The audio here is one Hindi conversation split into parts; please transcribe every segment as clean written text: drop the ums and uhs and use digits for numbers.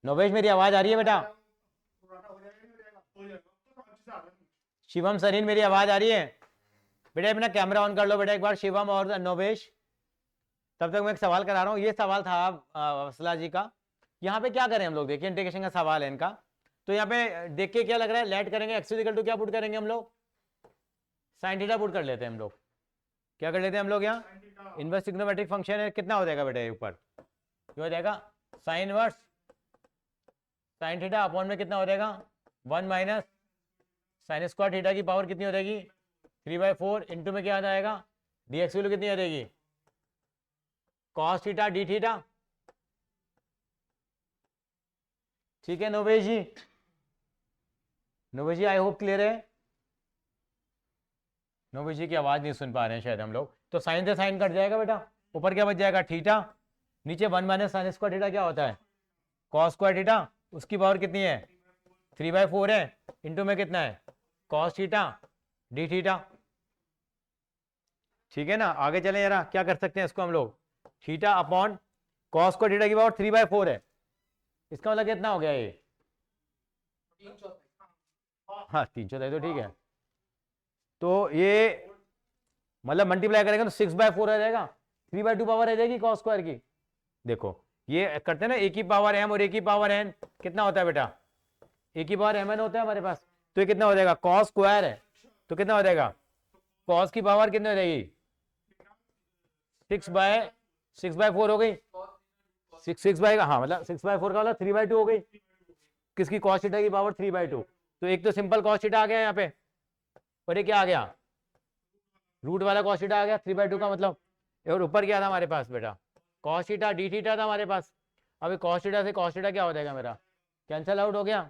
नोवेश मेरी आवाज आ रही है बेटा? शिवम सरीन मेरी आवाज आ रही है? बेटा अपना कैमरा ऑन कर लो बेटा एक बार, शिवम और नोवेश। तब तक मैं एक सवाल करा रहा हूँ। ये सवाल था वसला जी का। यहाँ पे क्या करें हम लोग, देखिए इंटीग्रेशन का सवाल है इनका। तो यहाँ पे देख के क्या लग रहा है, लेट करेंगे, एक्स इक्वल टू क्या पुट करेंगे हम लोग, साइन थीटा पुट कर लेते हैं हम लोग। क्या कर लेते हैं हम लोग, यहाँ इनवर्स ट्रिग्नोमेट्रिक फंक्शन है, कितना हो जाएगा बेटा ये ऊपर, क्या हो जाएगा, sine inverse sine theta upon में कितना हो जाएगा, 1 माइनस साइन स्क्वायर थीटा की पावर कितनी हो जाएगी, 3/4 इंटू में क्या आ जाएगा, डी एक्स वैल्यू कितनी आ जाएगी, कॉस थीटा डी थीटा। ठीक है नोवेश जी, नोवेश जी आई होप क्लियर है। नोवेश जी की आवाज नहीं सुन पा रहे हैं शायद हम लोग। तो साइन से साइन कट जाएगा बेटा, ऊपर क्या बच जाएगा थीटा, नीचे 1 माइनस साइन स्क्वायर थीटा क्या होता है, कॉस स्क्वायर थीटा, उसकी पावर कितनी है, 3/4 है, इंटू में कितना है, कॉस थीटा डी थीटा। ठीक है ना, आगे चलें जरा, क्या कर सकते हैं इसको हम लोग, theta upon cos square theta की पावर 3/4 है, इसका मतलब कितना हो गया ये, हाँ 3/4 तो ठीक है। तो ये मतलब मल्टीप्लाई करेंगे तो 6/4 आ जाएगा, 3/2 पावर आ जाएगी कॉस स्क्वायर की। देखो ये करते हैं ना, ए की पावर एम और ए की पावर एन कितना होता है बेटा, ए की पावर एम एन होता है हमारे पास। तो ये कितना हो जाएगा, कॉस स्क्वायर है तो कितना हो जाएगा, कॉस की पावर कितनी हो जाएगी, 6/4 हो गई, 6/, हाँ मतलब 6/4 का मतलब 3/2 हो गई, किसकी, कॉस थीटा की पावर 3/2। तो एक तो सिंपल कॉस थीटा आ गया यहाँ पे, और ये क्या आ गया, रूट वाला कॉस थीटा आ गया 3/2 का मतलब। और ऊपर क्या था हमारे पास बेटा, कॉस थीटा डी थीटा था हमारे पास। अभी कॉस थीटा से कॉस थीटा क्या हो जाएगा मेरा, कैंसल आउट हो गया,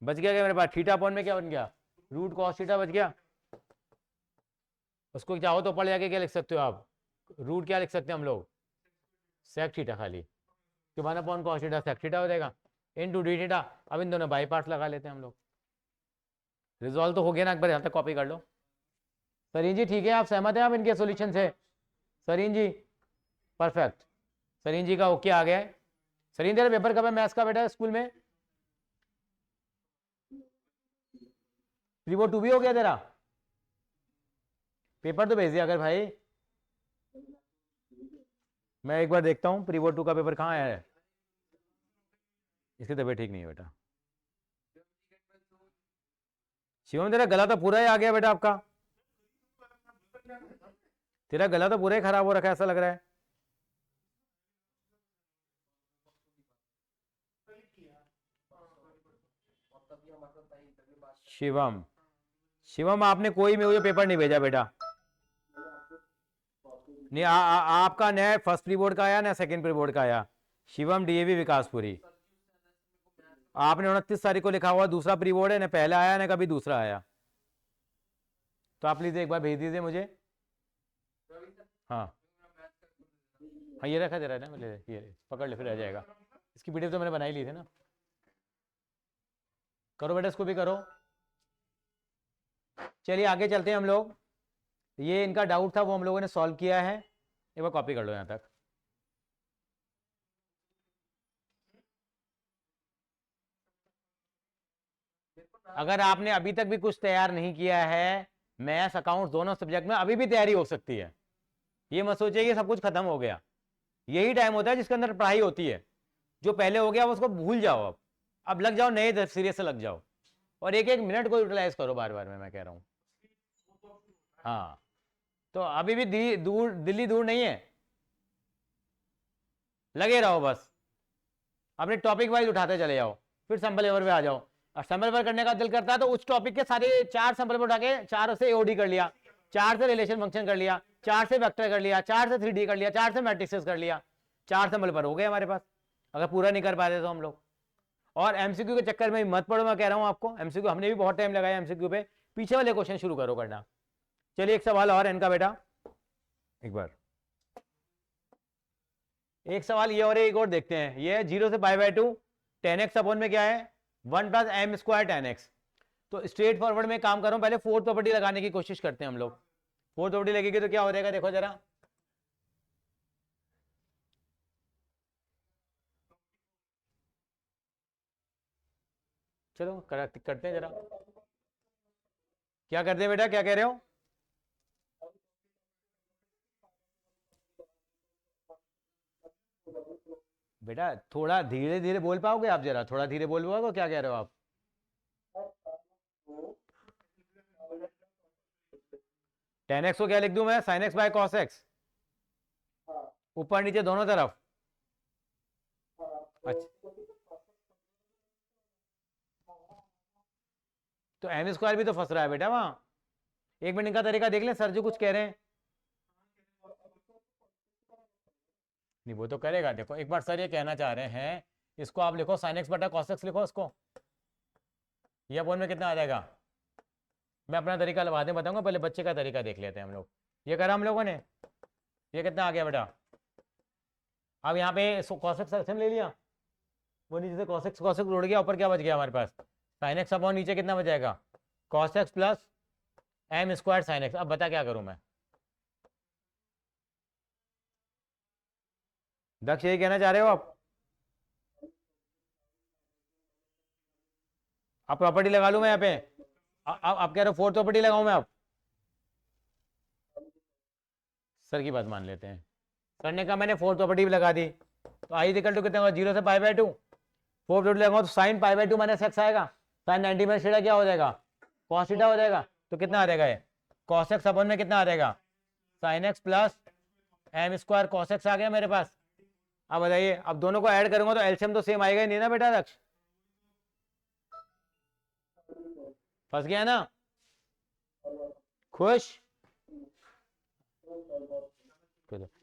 बच गया क्या मेरे पास, थीटा अपॉन में क्या बन गया, रूट कॉस थीटा बच गया। उसको चाहो तो ऊपर जाके क्या लिख सकते हो आप, रूट क्या लिख सकते हैं हम लोग, सेक थीटा खाली, तो 1 upon cos theta sec theta हो जाएगा इनटू डी थीटा। अब इन दोनों बाई पार्ट्स लगा लेते हैं हम लोग। रिजॉल्व तो हो गया ना, एक बार यहाँ तक कॉपी कर लो। सरीन जी ठीक है, आप सहमत हैं आप इनके सॉल्यूशन से, सरीन जी परफेक्ट, सरीन जी का ओके आ गया है। सरीन तेरा पेपर कब है मैथ्स का बेटा स्कूल में, प्रीवो 2 भी हो गया तेरा, पेपर तो भेज दिया अगर भाई, मैं एक बार देखता हूँ प्रीवो 2 का पेपर कहाँ आया है। इसकी तबीयत ठीक नहीं है बेटा। शिवम तेरा गला तो पूरा ही आ गया बेटा आपका, तेरा गला तो पूरा ही खराब हो रखा है ऐसा लग रहा है। शिवम, शिवम आपने कोई में पेपर नहीं भेजा बेटा, नहीं आपका नया फर्स्ट प्री बोर्ड का आया ना सेकंड प्री बोर्ड का आया, शिवम डीएवी विकासपुरी, आपने 29 तारीख को लिखा हुआ दूसरा प्री बोर्ड है ना, पहला आया ना कभी दूसरा आया। तो आप प्लीज एक बार भेज दीजिए मुझे। हाँ हाँ ये रखा दे रहा है ना, ले ये पकड़ ले फिर आ जाएगा, इसकी पीडीएफ तो मैंने बनाई ली थी ना। करो बेटा इसको भी करो। चलिए आगे चलते हैं हम लोग, ये इनका डाउट था वो हम लोगों ने सॉल्व किया है, एक बार कॉपी कर लो यहाँ तक। अगर आपने अभी तक भी कुछ तैयार नहीं किया है, मैथ्स अकाउंट्स दोनों सब्जेक्ट में अभी भी तैयारी हो सकती है, ये मत सोचिए कि सब कुछ खत्म हो गया। यही टाइम होता है जिसके अंदर पढ़ाई होती है, जो पहले हो गया उसको भूल जाओ, अब लग जाओ नए सिरे से लग जाओ, और एक एक मिनट को यूटिलाइज करो बार बार, मैं कह रहा हूं। हाँ तो अभी भी दिल्ली दूर नहीं है, लगे रहो बस, अपने टॉपिक वाइज उठाते चले जाओ, फिर सैंपल पेपर पे आ जाओ। और सैंपल पेपर करने का दिल करता है तो उस टॉपिक के सारे 4 सैंपल पेपर उठा के 4 से एओडी कर लिया, 4 से रिलेशन फंक्शन कर लिया, 4 से वेक्टर कर लिया, 4 से 3D कर लिया, 4 से मैट्रिक्सेस कर लिया, 4 सैंपल पेपर हो गए हमारे पास, अगर पूरा नहीं कर पाते तो हम लोग। और एमसीक्यू के चक्कर में मत पड़ो, मैं कह रहा हूं आपको, एमसीक्यू हमने भी बहुत टाइम लगाया एमसीक्यू पे, पीछे वाले क्वेश्चन शुरू करो करना। चलिए एक सवाल और इनका बेटा, एक बार एक सवाल ये और एक और देखते हैं। ये 0 से π/2 10x अपॉन में क्या है 1 + m² 10x। तो स्ट्रेट फॉरवर्ड में काम कर रहा हूं, पहले फोर्थ प्रॉपर्टी लगाने की कोशिश करते हैं हम लोग। फोर्थ प्रॉपर्टी लगेगी तो क्या हो जाएगा, देखो जरा, चलो करते हैं जरा, क्या करते हैं बेटा, क्या कह रहे हो? बेटा थोड़ा धीरे धीरे बोल पाओगे आप? जरा थोड़ा धीरे बोल पाओगे, क्या कह रहे हो आप? टेन एक्स को क्या लिख दूं मैं? Sine x by cos x, ऊपर नीचे दोनों तरफ। अच्छा, तो एम स्क्वायर भी तो फंस रहा है बेटा वहां। एक मिनट का तरीका देख लें सर जो कुछ कह रहे हैं। नहीं वो तो करेगा, देखो एक बार सर ये कहना चाह रहे हैं, इसको आप लिखो साइन एक्स बटा कॉस एक्स लिखो इसको, ये अपन में कितना आ जाएगा? मैं अपना तरीका बाद में बताऊंगा, पहले बच्चे का तरीका देख लेते हैं हम लोग। ये करा हम लोगों ने, ये कितना आ गया बेटा? अब यहाँ पे कॉस एक्स एलसीएम ले लिया, वो नीचे से कॉस एक्स उड़ गया, ऊपर क्या बच गया हमारे पास? साइन एक्स अपॉन नीचे कितना बच जाएगा? Cos x plus m square sin x. अब बता क्या करूँ मैं? दक्ष यही कहना चाह रहे हो आप? अब प्रॉपर्टी लगा लूँ मैं यहाँ पे? आप कह रहे हो फोर्थ प्रॉपर्टी लगाऊं मैं? अब सर की बात मान लेते हैं, सर ने कहा मैंने फोर्थ प्रॉपर्टी भी लगा दी, तो आई इक्वल टू कितना होगा? 0 से पाई बाय 2। फोर्थ प्रॉपर्टी लगाऊंगा तो sine pi by 2 minus x आएगा, साइन 90 माइनस थीटा क्या हो जाएगा? कॉस थीटा हो जाएगा। तो कितना आ जाएगा ये? कॉस एक्स अपॉन में कितना आ जाएगा? Sine x plus m square cos x आ गया मेरे पास। अब बताइए, अब दोनों को ऐड करूंगा तो एलसीएम तो सेम आएगा ही नहीं ना बेटा दक्ष? फंस गया ना? खुश?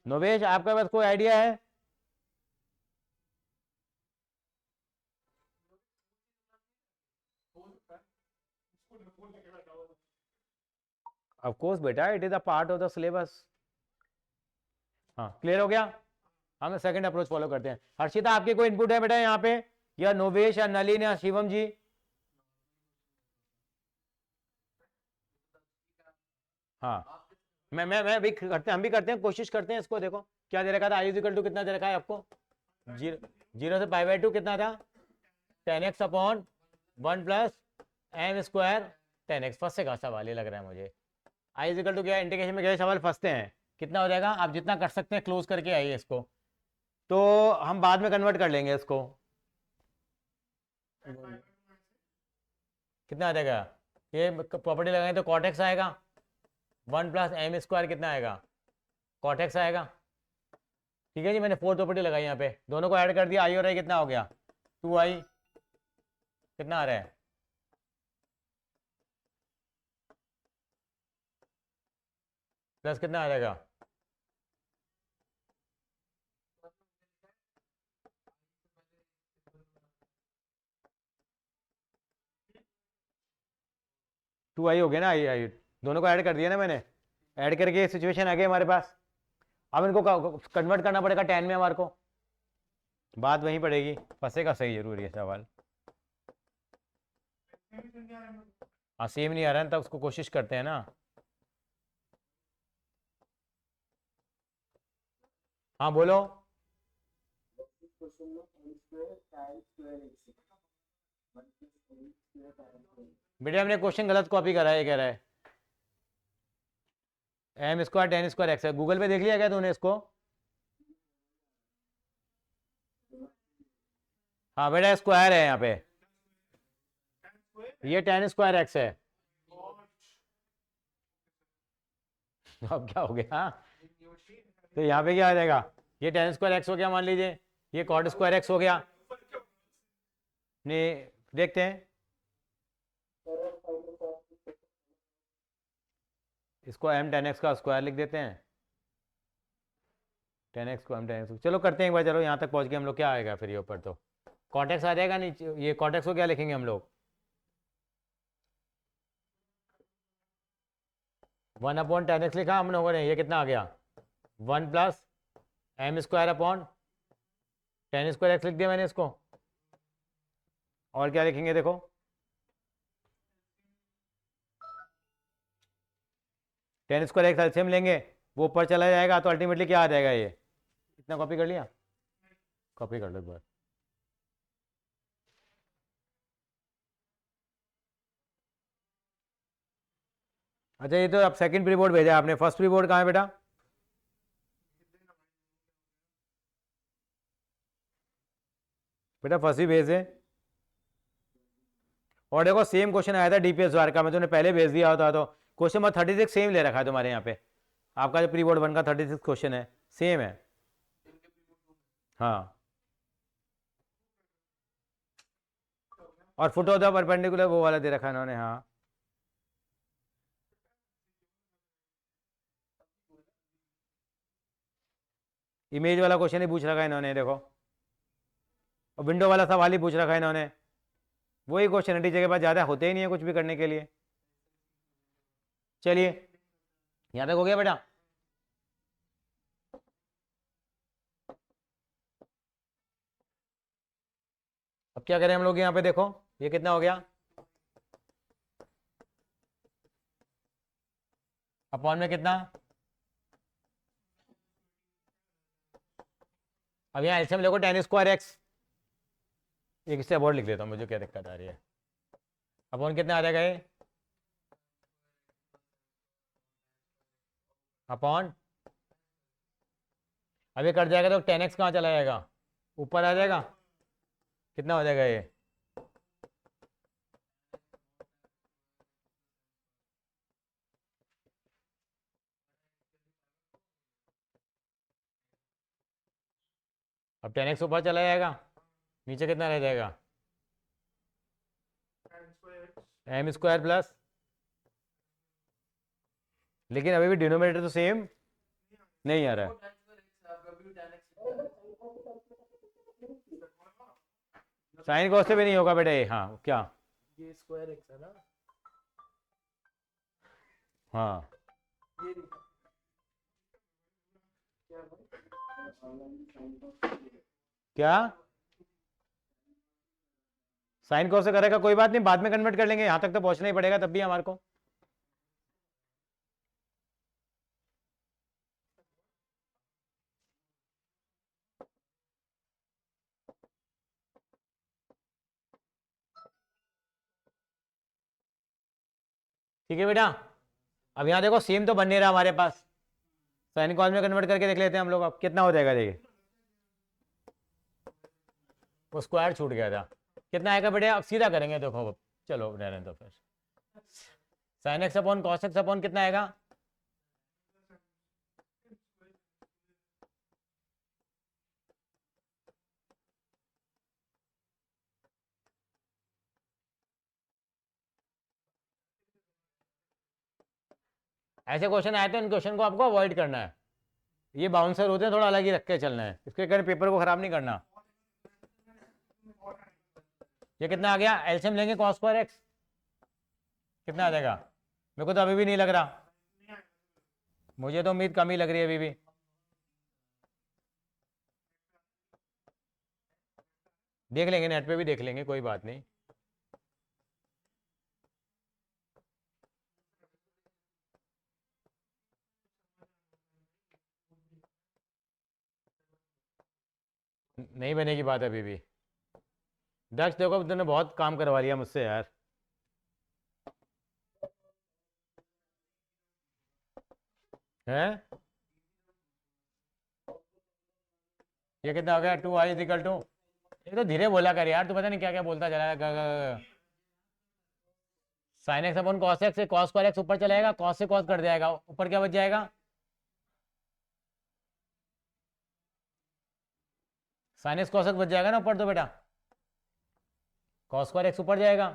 नोवेश आपका पास कोई आइडिया है? ऑफ कोर्स बेटा, it is a part of the syllabus. हाँ क्लियर हो गया? हम सेकंड अप्रोच फॉलो करते हैं। हर्षिता आपके कोई इनपुट है बेटा यहाँ पे, या नोवेश या नलिन या शिवम जी? हाँ मैं भी करते हैं, हम भी करते हैं, कोशिश करते हैं इसको। देखो क्या दे रखा था, आई इक्वल टू कितना दे रखा है आपको? 0 से पाई बाय 2 कितना था? 10x upon 1 plus m square 10x। फंसेगा सवाल ये लग रहा है मुझे। आई इक्वल टू क्या, इंटीग्रेशन में क्या सवाल फंसते हैं? कितना हो जाएगा? आप जितना कर सकते हैं क्लोज करके आइए इसको, तो हम बाद में कन्वर्ट कर लेंगे इसको। कितना आ जाएगा? ये प्रॉपर्टी लगाएंगे तो कॉट एक्स आएगा, 1 प्लस एम स्क्वायर कितना आएगा? कॉट एक्स आएगा। ठीक है जी, मैंने फोर्थ प्रॉपर्टी लगाई यहाँ पे, दोनों को ऐड कर दिया, आई और आई कितना हो गया? 2i। कितना आ रहा है? प्लस कितना आ जाएगा? टू आई हो गया ना, आई आई दोनों को ऐड कर दिया ना मैंने, ऐड करके सिचुएशन आ गई हमारे पास। अब इनको कन्वर्ट करना पड़ेगा 10 में हमारे को, बात वहीं पड़ेगी। फंसेगा सही जरूर ये सवाल। हाँ सेम नहीं आ रहा है, तब उसको कोशिश करते हैं ना। हाँ बोलो। बेटे हमने क्वेश्चन गलत कॉपी करा है, कह रहा है एम स्क्वायर 10 स्क्वायर एक्स है। गूगल पे देख लिया क्या तूने इसको? हाँ बेटा स्क्वायर है यहाँ पे, ये 10 स्क्वायर एक्स है। अब क्या हो गया? तो यहाँ पे क्या आ जाएगा? ये 10 स्क्वायर एक्स हो गया मान लीजिए, ये कॉट स्क्वायर एक्स हो गया। नहीं देखते हैं इसको, m 10x का स्क्वायर लिख देते हैं, 10x को m 10x। चलो करते हैं एक बार, चलो यहाँ तक पहुँच गए हम लोग। क्या आएगा फिर ये ऊपर? तो कॉटेक्स आ जाएगा नीचे, ये कॉटेक्स को क्या लिखेंगे हम लोग? 1 अपॉन 10x लिखा हम लोगों ने, ये कितना आ गया? 1 plus m square upon 10 square x लिख दिया मैंने इसको। और क्या लिखेंगे देखो, टेन स्क्वायर एक्स एलसीएम लेंगे, वो ऊपर चला जाएगा, तो अल्टीमेटली क्या आ जाएगा? ये इतना कॉपी कर लिया, कॉपी कर लो एक बार। अच्छा ये तो अब सेकंड प्री बोर्ड भेजा आपने, फर्स्ट प्री बोर्ड कहाँ है बेटा? बेटा फर्स्ट ही भेजे। और देखो सेम क्वेश्चन आया था डीपीएस द्वारका में, तुमने पहले भेज दिया होता तो। क्वेश्चन नंबर 36 सेम ले रखा है तुम्हारे यहाँ पे, आपका जो प्री बोर्ड 1 का 36 क्वेश्चन है सेम है। हाँ, और फुट ऑफ द परपेंडिकुलर वो वाला दे रखा है इन्होंने। हाँ, इमेज वाला क्वेश्चन ही पूछ रखा है इन्होंने, देखो। और विंडो वाला सवाल ही पूछ रखा है इन्होंने। वही क्वेश्चन टीचर के पास ज़्यादा होते ही नहीं है कुछ भी करने के लिए। चलिए यहाँ तक हो गया बेटा। अब क्या करें हम लोग यहाँ पे, देखो ये कितना हो गया, अपॉन में कितना। अब यहाँ एलसीएम देखो tan स्क्वायर एक्स, एक इससे और लिख देता हूँ, मुझे क्या दिक्कत आ रही है। अपॉन कितना आ जाएगा ये, अपॉन, अब ये कट जाएगा तो tan x कहाँ चला जाएगा, ऊपर आ जाएगा। कितना हो जाएगा ये, अब tan x ऊपर चला जाएगा, नीचे कितना रह जाएगा, एम स्क्वायर प्लस, लेकिन अभी भी डिनोमिनेटर तो सेम नहीं आ रहा है। साइन कॉस से भी नहीं होगा बेटा ये। हाँ क्या, ये स्क्वायर एक्स है ना। हाँ ये क्या, साइन कॉस से करेगा कोई बात नहीं, बाद में कन्वर्ट कर लेंगे, यहां तक तो पहुंचना ही पड़ेगा तब भी हमारे को। ठीक है बेटा, अब यहाँ देखो सेम तो बन नहीं रहा हमारे पास, साइन कॉस में कन्वर्ट करके देख लेते हैं हम लोग, अब कितना हो जाएगा देखिए, वो स्क्वायर छूट गया था, कितना आएगा बेटा, अब सीधा करेंगे देखो अब। चलो रहने दो फिर, sine x upon cos x upon कितना आएगा, ऐसे क्वेश्चन आए तो इन क्वेश्चन को आपको अवॉइड करना है, ये बाउंसर होते हैं, थोड़ा अलग ही रख के चलना है, इसके कारण पेपर को खराब नहीं करना। ये कितना आ गया, एलसीएम लेंगे कॉस स्क्वायर एक्स, कितना आ जाएगा, मेरे को तो अभी भी नहीं लग रहा, मुझे तो उम्मीद कम ही लग रही है अभी भी। देख लेंगे, नेट पे भी देख लेंगे, कोई बात नहीं। नहीं बनेगी बात अभी भी, दक्ष देखो तुमने बहुत काम करवा लिया मुझसे यार। है ये कितना हो गया, 2i इजिकल टू, ये तो धीरे बोला कर यार, तू पता नहीं क्या क्या बोलता चला। Sine x upon cos x से कॉस स्क्वायर एक्स ऊपर चलाएगा, कॉस से कॉस कट जाएगा, ऊपर क्या बच जाएगा, साइन एक्स कॉस एक्स बच जाएगा ना ऊपर तो बेटा, कॉस स्क्वायर एक्स ऊपर जाएगा।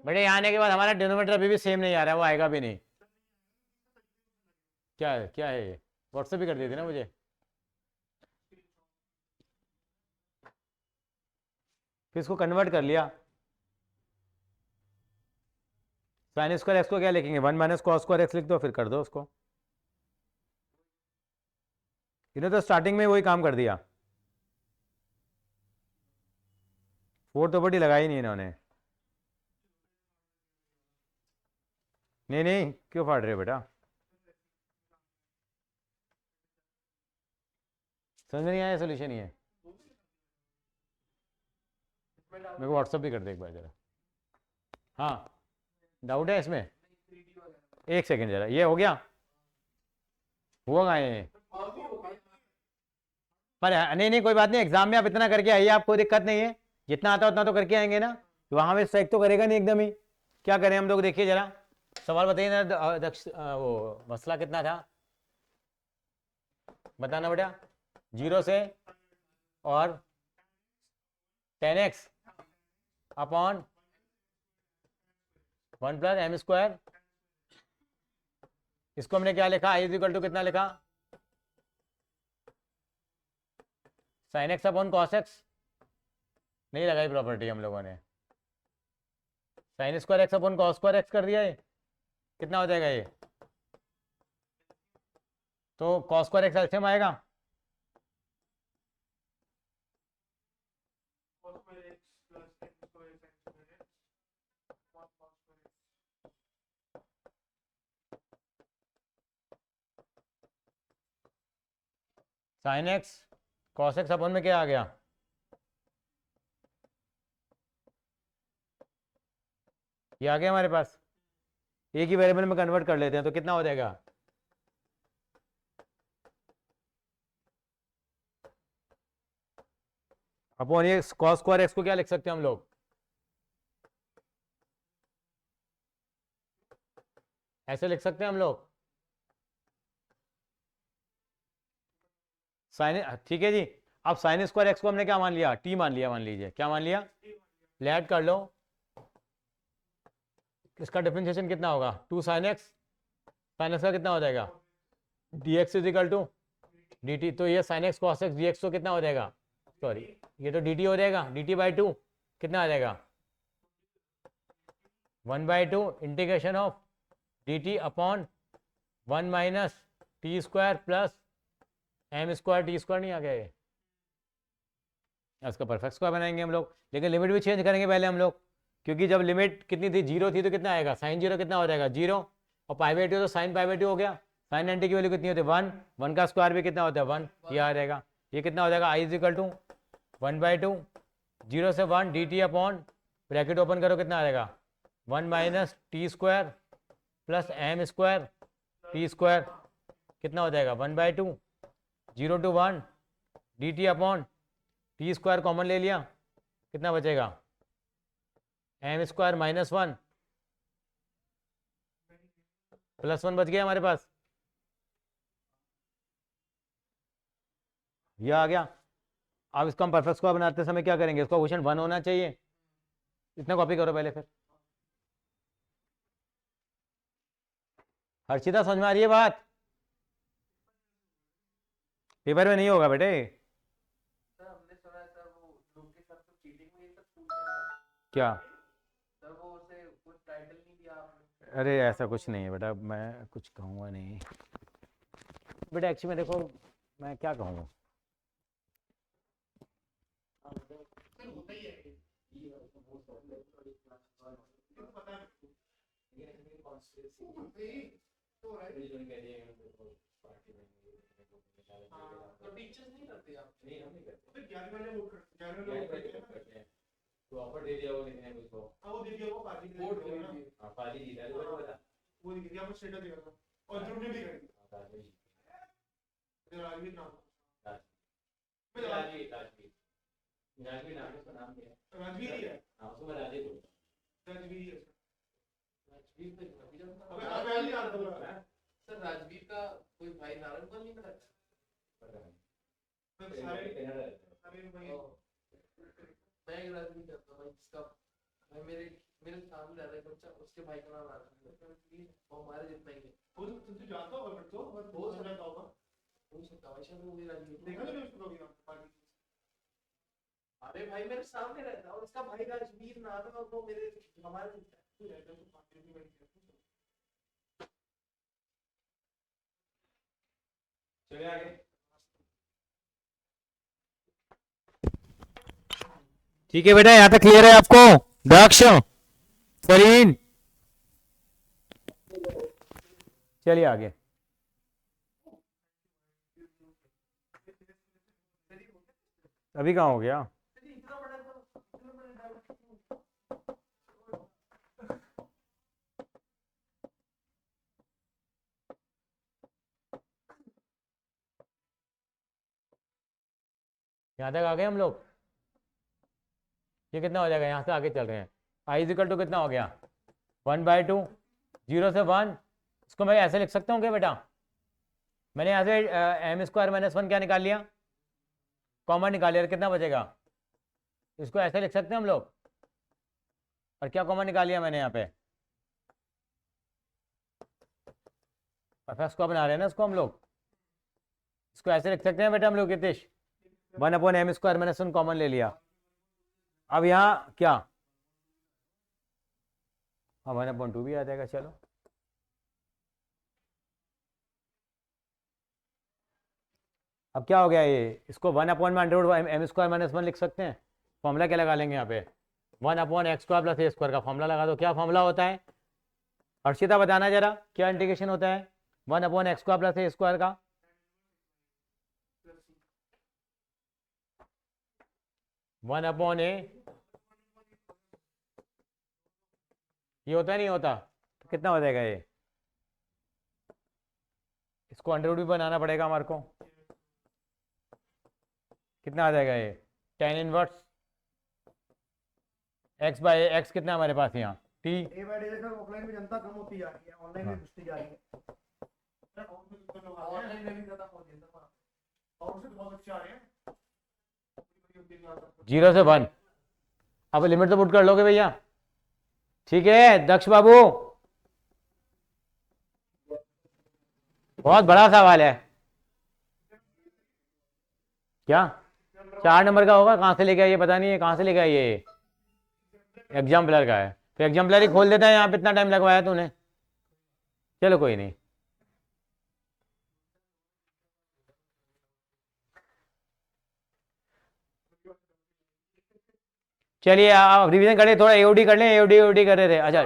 बेटे यहाँ आने के बाद हमारा डिनोमीटर अभी भी सेम नहीं आ रहा है, वो आएगा भी नहीं। क्या है, क्या है ये, व्हाट्सएप भी कर देते ना मुझे। फिर इसको कन्वर्ट कर लिया, साइन स्क्वायर एक्स को क्या लिखेंगे, 1 माइनस कॉस स्क्वायर एक्स लिख दो, फिर कर दो उसको। इन्होंने तो स्टार्टिंग में वही काम कर दिया, फोर्थ प्रॉपर्टी लगाई नहीं इन्होंने। नहीं नहीं, क्यों फाड़ रहे हो बेटा? समझ में नहीं आया सोल्यूशन ये? मेरे को व्हाट्सअप भी कर दे एक बार जरा। हाँ, डाउट है इसमें? एक सेकंड जरा, ये हो गया? हुआ कहाँ है? पर नहीं नहीं, कोई बात नहीं, एग्जाम में आप इतना करके आइए, आपको दिक्कत नहीं है। जितना आता है उतना तो करके आएंगे ना, वहां में स्ट्राइक तो करेगा नहीं एकदम ही। क्या करें हम लोग, देखिए जरा सवाल बताइए ना। वो मसला कितना था बताना बेटा। 0 से और 10x upon 1 plus m square. इसको हमने क्या लिखा? आई इक्वल टू कितना लिखा? Sine x upon cos x. नहीं लगाई प्रॉपर्टी हम लोगों ने। Sine square x upon cos square x कर दिया है। कितना हो जाएगा ये? तो कॉस स्क्वायर एक्स एलसीएम आएगा। Sign x cos x upon में क्या आ गया? ये आ गया हमारे पास। एक ही वेरिएबल में कन्वर्ट कर लेते हैं तो कितना हो जाएगा? अपॉन ये कॉस स्क्वायर एक्स को क्या लिख सकते हैं हम लोग? ऐसे लिख सकते हैं हम लोग। साइन, ठीक है जी। अब साइन स्क्वायर एक्स को हमने क्या मान लिया? टी मान लिया। मान लीजिए क्या मान लिया? लेट कर लो। इसका डिफरेंशिएशन कितना होगा? 2 साइन एक्स। साइन एक्स का कितना हो जाएगा? D x is equal to d t. तो ये sin x cos x d x तो कितना हो जाएगा? सॉरी, ये तो डी टी हो जाएगा। डी टी बाई 2 कितना आ जाएगा? 1/2 integration of d t upon 1 minus t square plus m square t square. नहीं आ गया ये? इसका परफेक्ट स्क्वायर बनाएंगे हम लोग, लेकिन लिमिट भी चेंज करेंगे पहले हम लोग, क्योंकि जब लिमिट कितनी थी? 0 थी, तो कितना आएगा? साइन 0 कितना हो जाएगा? 0। और पाई/2 तो साइन पाई/2 हो गया। साइन 90 की वैल्यू कितनी होती है? 1। 1 का स्क्वायर भी कितना होता है? 1। ये आ जाएगा। ये कितना हो जाएगा? आई इज इक्वल टू 1/2 0 से 1 d t upon, bracket open करो, कितना आ जाएगा? 1 minus t square plus m square t square. कितना हो जाएगा? 1/2 0 to 1 d t upon t square common ले लिया, कितना बचेगा? एम स्क्वायर माइनस 1 प्लस 1 बच गया हमारे पास। ये आ गया। अब इसको हम परफेक्ट स्क्वायर बनाते समय क्या करेंगे? इसका क्वेश्चन 1 होना चाहिए। इतना कॉपी करो पहले, फिर हर्षिता समझ में आ रही है बात? पेपर में नहीं होगा बेटे। सर हमने सुना है सर वो लोग के साथ तो चीटिंग में ये सब पूछ रहे हैं क्या? सर, वो उसे कुछ टाइटल नहीं दिया आपने। अरे ऐसा कुछ नहीं है बेटा, मैं कुछ कहूँगा नहीं बेटा। एक्चुअली में देखो, मैं क्या कहूँ। तो टीचर्स नहीं करते आप? नहीं, हम नहीं करते। तो 11 वाले वोट करते हैं, 11 वाले वोट करते हैं। तो ऑफर दे दिया वो लिखने को उसको। हाँ, वो दे दिया, वो पार्टी ने वोट दे दिया ना। हाँ, पाजी जीता है, तो बता। वो दे दिया, वो स्टेटस दिया था और ध्रुव ने भी कर दिया। हाँ, ताजवी। तेरा राजवीर नाम ताजवी। ताजवी, ताजवी। ताजवी नाम है, उसका नाम क्या है? राजवीर ही है। हाँ, उसको बता दे तू। राजवीर ही है राजवीर तो अभी जब अबे अबे नहीं याद था। सर राजवीर का कोई भाई नारायणगढ़ नहीं था? पता नहीं। मैं सारे कनाडा रहता है। सारे भाई मैं एक राजवीर करता हूँ भाई, जिसका भाई मेरे सामने रह रहा है बच्चा, उसके भाई का नाम राजवीर है, वो हमारे जितना ही है। वो तो तुझे जानता होगा, फिर तो हो सकता होगा। हो सकता है भाई, शायद वो भी राजवीर देखा तो नहीं उसको कभी पार्टी। अरे भाई मेरे सामने रहता है और उसका भाई राजवीर नाम है और वो मेरे हमारे जितना है। तू रहता है तो पार्टी भी बड़ी है। चलिए आगे। ठीक है बेटा, यहाँ तक क्लियर है आपको? दक्ष, फरीन, चलिए आगे। अभी कहाँ हो गया? यहाँ तक आ गए हम लोग। ये कितना हो जाएगा? यहाँ से आगे चल रहे हैं। आई इजिकल टू कितना हो गया? 1/2, 0 से 1। इसको मैं ऐसे लिख सकता हूँ क्या बेटा? मैंने यहाँ से m² - 1 क्या निकाल लिया? कॉमन निकाल लिया, कितना बचेगा? इसको ऐसे लिख सकते हैं हम लोग। और क्या कॉमन निकाल लिया मैंने यहाँ पे? परफेक्ट स्क्वायर बना रहे हैं ना इसको हम लोग। इसको ऐसे लिख सकते हैं बेटा हम लोग कितिश, 1/m² - 1 कॉमन ले लिया। अब यहाँ क्या? हाँ 1/2 भी आ जाएगा। चलो अब क्या हो गया ये? इसको 1/√m² - 1 लिख सकते हैं। फॉर्मूला क्या लगा लेंगे यहाँ पे? 1/x² + a² का फॉर्मूला लगा दो। क्या फॉर्मूला होता है हर्षिता? बताना जरा, क्या इंटीग्रेशन होता है 1/x² + a² का? 1/a, ये होता है नहीं होता? तो कितना हो जाएगा ये? इसको अंडर रूट भी बनाना पड़ेगा हमारे को। कितना आ जाएगा ये? tan इनवर्स x/x कितना हमारे पास यहाँ? t। ऑफलाइन में जनता कम होती जा रही है, ऑनलाइन में घुसती जा रही है। ऑनलाइन में भी ज्यादा हो गया था। और से बहुत अच्छे आ रहे हैं। 0 से 1। अब लिमिट तो पुट कर लोगे भैया? ठीक है दक्ष बाबू, बहुत बड़ा सवाल है। क्या 4 नंबर का होगा? कहाँ से लेके आए ये पता नहीं है, कहाँ से लेके आए ये? एग्जाम्पलर का है तो एग्जाम्पलर ही खोल देता है। यहाँ पे इतना टाइम लगवाया तूने। चलो कोई नहीं। चलिए आप रिवीजन कर ले, थोड़ा एओडी कर लें। एओडी कर रहे थे। अच्छा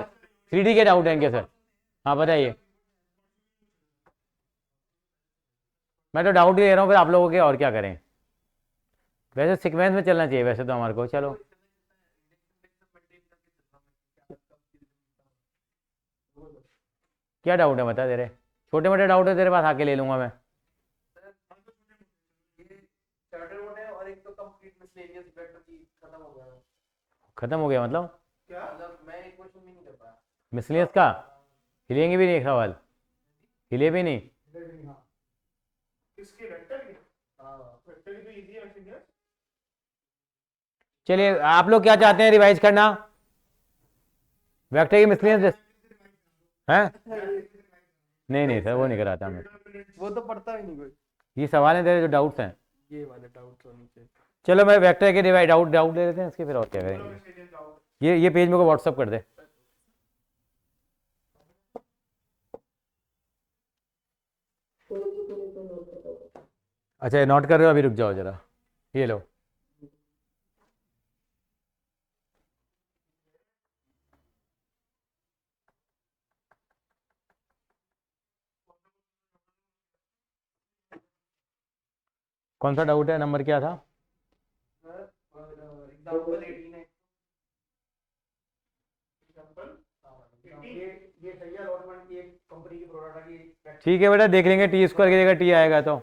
3D के डाउट है इनके सर? हाँ बताइए। मैं तो डाउट ही ले रहा हूँ फिर आप लोगों के, और क्या करें? वैसे सीक्वेंस में चलना चाहिए वैसे तो हमारे को। चलो क्या डाउट है बता तेरे? छोटे मोटे डाउट है तेरे पास, आके ले लूंगा मैं। ये चार्टर मोड है और एक तो कंप्लीट मिसलेनियस वेक्टर की खत्म हो गया। खत्म हो गया मतलब? क्या मतलब मैं एक क्वेश्चन भी नहीं कर पाया। मिसलियस का हिलेंगे भी नहीं सवाल? हिले भी नहीं? हाँ। किसके वेक्टर की? हाँ वेक्टर की तो इजी है वैसे। चलिए आप लोग क्या चाहते हैं रिवाइज करना? वेक्टर की मिसलियस हैं? नहीं नहीं सर वो नहीं कराता मैं। वो तो पढ़ता ही नहीं कोई। ये सवाल है तेरे जो डाउट्स हैं। ये वाले डाउट होने चाहिए। चलो मैं वेक्टर के रिवाइज डाउट ले लेते हैं इसके, फिर और क्या करेंगे। ये पेज मेरे को व्हाट्सअप कर दे। अच्छा नोट कर रहे हो? अभी रुक जाओ जरा, ये लो। कौन सा डाउट है? नंबर क्या था? एग्जांपल 18 है। ये सही है। अलॉटमेंट की एक कंपनी की प्रोडक्ट है कि ठीक है बेटा देख लेंगे। टी स्क्वायर की जगह टी आएगा तो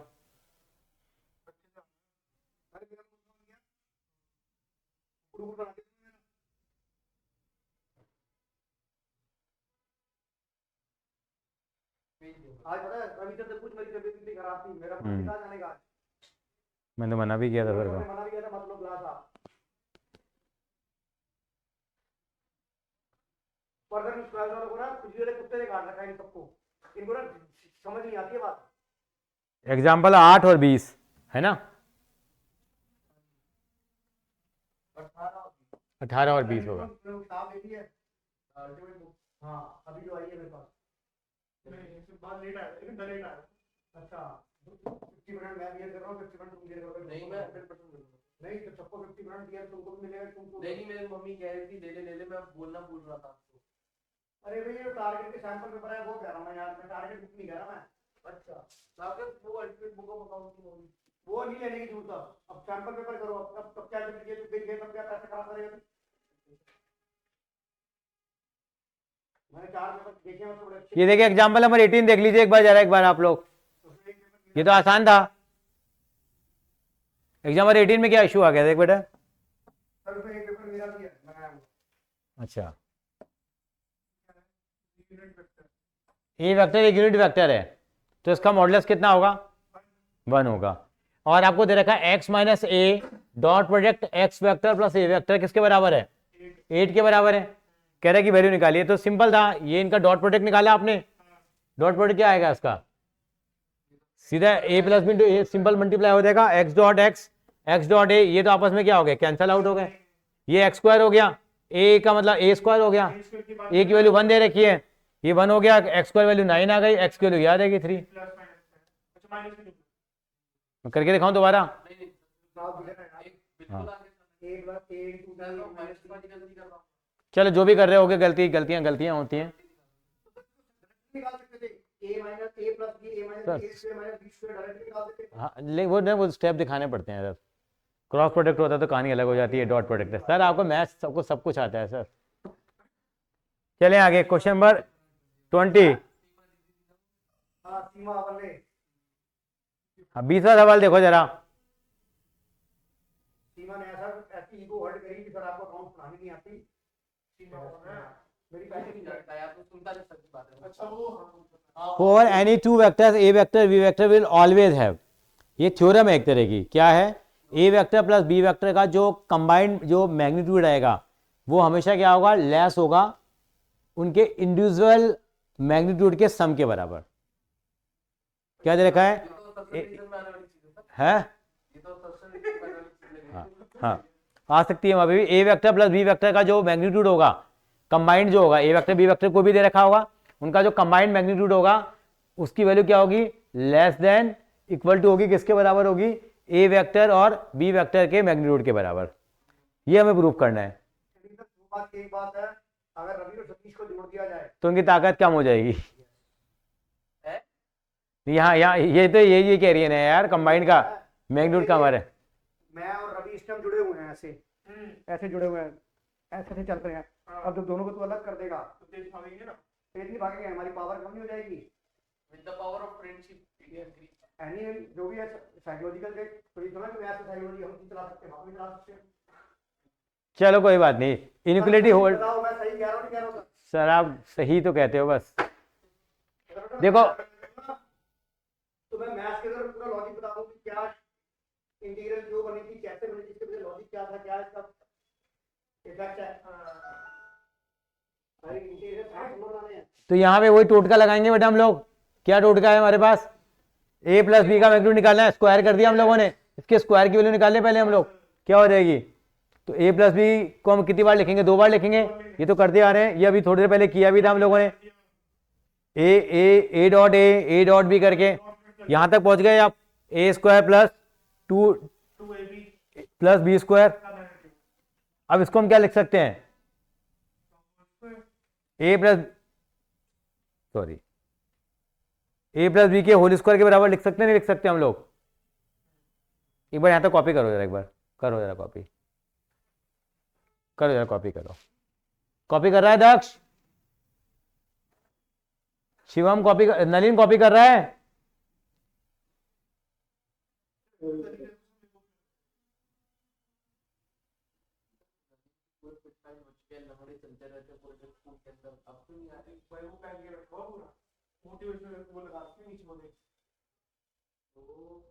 आज पता है अभी तक कुछ मेरी तबीयत इतनी खराब थी, मेरा मन था जाने का। मैंने मना भी किया था सर मैंने को। मना भी किया था, मतलब क्लास था पर सर उस क्लास वालों को ना पिछले वाले कुत्ते ने काट रखा है इन सबको। इनको ना समझ नहीं आती है बात। एग्जाम्पल 8 और 20 है ना? 18 और 20 होगा। किताब देखी है अल्टीमेट बुक? हाँ अभी जो आई है मेरे पास। नहीं इसके बाद लेट आया, लेकिन लेट आया। अच्छा 50% मैं क्लियर कर रहा हूँ, 50% तुम क्लियर करोगे। नहीं मैं 100% नहीं तो सबको 50% दिया तुमको भी मिलेगा, तुमको नहीं मेरी मम्मी कह रही थी ले ले मैं बोलना भूल रहा था आपको। अरे भाई ये टारगेट के सैंपल पेपर है वो कह रहा हूँ मैं यार, मैं टारगेट बुक नहीं कह रहा मैं। अच्छा लाकर वो अल्टीमेट बुक ऑफ अकाउंट की मम्मी वो नहीं लेने की जरूरत है, अब सैंपल पेपर करो, अब क्या जब ये बिक गए तब क्या पैसा खराब करेगा तू? मैंने 4 पेपर देखे हैं उसको बड़े अच्छे। ये देखिए एग्जाम्पल नंबर 18 देख लीजिए एक बार जरा, एक बार आप लोग, उसमें एक पेपर ये तो आसान था। एग्जाम नंबर 18 में क्या इशू आ गया देख बेटा। सर उसमें एक पेपर मेरा भी है लगाया हुआ। अच्छा, यूनिट वेक्टर ए वेक्टर एक यूनिट वेक्टर है, तो इसका मॉडुलस कितना होगा? 1 होगा। और आपको दे रखा है x माइनस ए dot product x vector plus ए वेक्टर किसके बराबर है? 8 के बराबर है। कह रहा है कि वैल्यू निकालिए, तो सिंपल था, ये इनका डॉट प्रोडक्ट निकाला आपने, डॉट प्रोडक्ट क्या आएगा इसका? सीधा a plus b into a simple multiply हो जाएगा, x डॉट ए, ये तो आपस में क्या हो गया? कैंसल आउट हो गए। ये एक्स स्क्वायर हो गया, a का मतलब a स्क्वायर हो गया, a की वैल्यू 1 दे रखी है, ये 1 हो गया, एक्स स्क्वायर वैल्यू 9 आ गई, x की वैल्यू याद रहेगी 3। प्लस माइनस अच्छा माइनस भी मैं करके दिखाऊं दोबारा? नहीं नहीं साफ दिखेगा यार। एक बिल्कुल आगे ए प्लस ए इनटू मैं तो माइनस की बात गलती कर रहा हूँ। चलो जो भी कर रहे होगे, गलतियां होती हैं। निकाल सकते थे a minus a plus b a minus a square minus b square direct निकाल सकते थे। हाँ, लेकिन वो स्टेप दिखाने पड़ते हैं सर, क्रॉस प्रोडक्ट होता है तो कहानी अलग हो जाती है, डॉट प्रोडक्ट है सर, आपको मैथ्स सबको सब कुछ आता है सर। चलें आगे, क्वेश्चन नंबर 20। हां सीमा वाले हाँ 20वां सवाल देखो जरा। सीमा ने ऐसा ऐसी ईगो हर्ट करी कि सर आपको अकाउंट पढ़ानी नहीं आती। सीमा कौन है? मेरी पैसे नहीं जानता यार तो सुनता नहीं सच बात है। अच्छा वो हाँ for any two vectors a vector b vector will always have, ये थ्योरम है एक तरह की, क्या है? A vector plus b vector का जो कंबाइंड जो मैग्नीट्यूड आएगा वो हमेशा क्या होगा? लेस होगा उनके इंडिविजुअल मैग्नीट्यूड के सम के बराबर। क्या दे रखा है? है ये तो सबसे रीजन में आने वाली चीज लगी। हाँ हाँ, आ सकती है वहां पे भी। ए वेक्टर प्लस बी वेक्टर का जो मैग्नीट्यूड होगा, कंबाइंड जो होगा, ए वेक्टर बी वेक्टर को भी दे रखा होगा, उनका जो कंबाइंड मैग्नीट्यूड होगा उसकी वैल्यू क्या होगी? लेस देन इक्वल टू होगी, किसके बराबर होगी? ए वेक्टर और बी वेक्टर के मैग्नीट्यूड के बराबर। ये हमें प्रूव करना है। लेकिन सर वो बात एक बात है, अगर रवि और सतीश को जोड़ दिया जाए तो उनकी ताकत कम हो जाएगी। है? यहाँ यहाँ ये तो ये कह रही है ना यार, कंबाइंड का मैग्नीट्यूड कम है। मैं और रवि इस टाइम जुड़े हुए हैं ऐसे ऐसे जुड़े हुए हैं, ऐसे ऐसे चल रहे हैं। अब जब दोनों को तू अलग कर देगा तो तेज भागेंगे ना, तेज नहीं भागेंगे, हमारी पावर कम नहीं हो जाएगी। With the power of friendship India agree. Any जो भी है साइकोलॉजिकल के कोई समझ में ऐसे साइकोलॉजी हम नहीं चला सकते, हम नहीं चला सकते। चलो कोई बात नहीं, इनइक्वलिटी होल्ड। बताओ मैं सही कह रहा हूँ नहीं कह रहा हूँ सर आप सही तो कहते हो बस। सर? देखो तो मैं मैथ्स के अंदर पूरा लॉजिक बता दूं कि क्या इंटीग्रल जो बनी थी कैसे बनी थी, इसके पीछे लॉजिक क्या था, क्या इसका इफेक्ट है। भाई इंटीग्रल समझ बनाने हैं। तो यहाँ पे वही टोटका लगाएंगे बेटा हम लोग। क्या टोटका है हमारे पास? ए प्लस बी का मैग्नीट्यूड निकालना है, स्क्वायर कर दिया हम लोगों ने, इसके स्क्वायर की वैल्यू निकालने पहले हम लोग, क्या हो जाएगी? तो ए प्लस बी को हम कितनी बार लिखेंगे? 2 बार लिखेंगे। ये तो करते आ रहे हैं, ये अभी थोड़ी देर पहले किया भी था हम लोगों ने। A dot A dot B करके यहां तक पहुंच गए आप। A square plus 2ab plus B square. अब इसको हम क्या लिख सकते हैं? ए प्लस बी के होल स्क्वायर के बराबर लिख सकते हैं, नहीं लिख सकते हम लोग? एक बार यहां तक कॉपी करो जरा, एक बार करो जरा कॉपी, करो जरा कॉपी करो। कॉपी कर रहा है दक्ष? शिवम कॉपी नलिन कॉपी कर रहा है? पूरे कुछ टाइम बच गया लंगड़े चलते रहते पूरे स्कूल के अंदर। अब तो नहीं आती भाई वो पहन के रखो पूरा मोटिवेशन वो लगा के नीचे बोले तो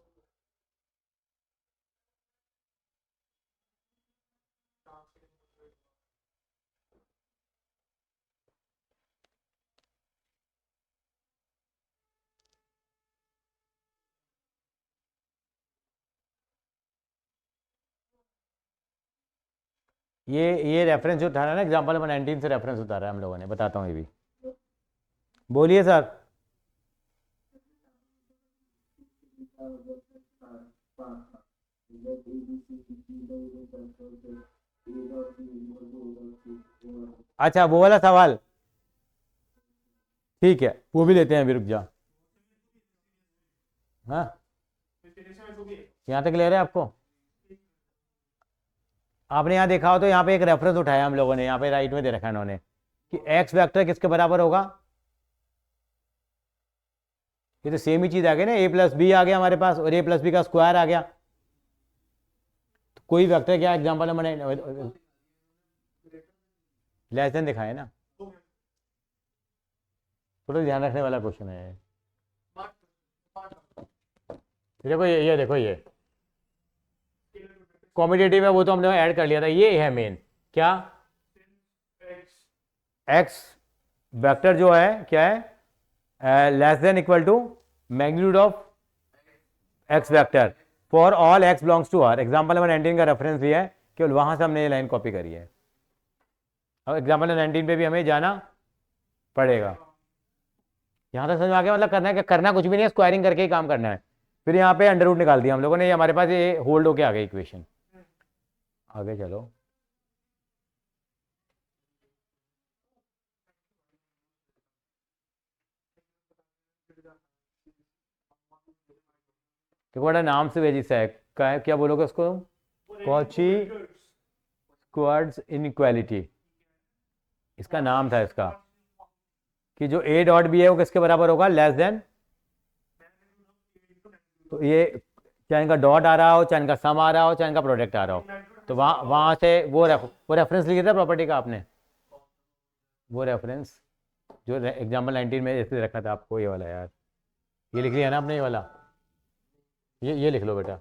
ये रेफरेंस जो उतारा है ना, एग्जाम्पल नंबर 19 से रेफरेंस उतारा है हम लोगों ने, बताता हूँ ये भी। बोलिए सर। अच्छा वो वाला सवाल ठीक है, वो भी लेते हैं अभी, रुक जा। हाँ यहाँ तक ले रहे हैं आपको। आपने यहाँ देखा हो तो यहाँ पे एक रेफरेंस उठाया हम लोगों ने, यहाँ पे राइट में दे रखा है इन्होंने कि एक्स वेक्टर किसके बराबर होगा। ये तो सेम ही चीज आ गई ना, ए प्लस बी आ गया हमारे पास और ए प्लस बी का स्क्वायर आ गया। तो कोई वेक्टर क्या एग्जांपल हमने लेस देन दिखाए ना, थोड़ा ध्यान रखने वाला क्वेश्चन है। देखो ये देखो ये कॉम्पिटेटिव है, वो तो हमने ऐड कर लिया था। ये है मेन क्या, एक्स वेक्टर जो है क्या है, less than equal to magnitude of x vector for all x belongs to R. Example number 19 का रेफरेंस लिया है, केवल वहां से हमने ये लाइन कॉपी करी है। अब एग्जाम्पल नंबर 19 पे भी हमें जाना पड़ेगा। यहाँ तक समझ में आ गया, मतलब करना है क्या, करना कुछ भी नहीं है, स्क्वायरिंग करके ही काम करना है। फिर यहाँ पे अंडर रूट निकाल दिया हम लोगों ने, ये हमारे पास ये होल्ड होके आ गई इक्वेशन। आगे चलो, तो बड़ा नाम से बेजिस है, क्या बोलोगे उसको, कॉची स्क्वायर्ड्स इनइक्वालिटी, इसका नाम था इसका, कि जो ए डॉट बी है वो किसके बराबर होगा, लेस देन। तो ये चाहे इनका डॉट आ रहा हो, चाहे इनका सम आ रहा हो, चाहे इनका प्रोडक्ट आ रहा हो, तो वहां से वो रेफरेंस लिखा था प्रॉपर्टी का आपने, वो रेफरेंस जो एग्जाम्पल 19 में जैसे रखा था आपको, ये वाला यार, ये लिख लिया ना आपने, ये वाला, ये लिख लो बेटा।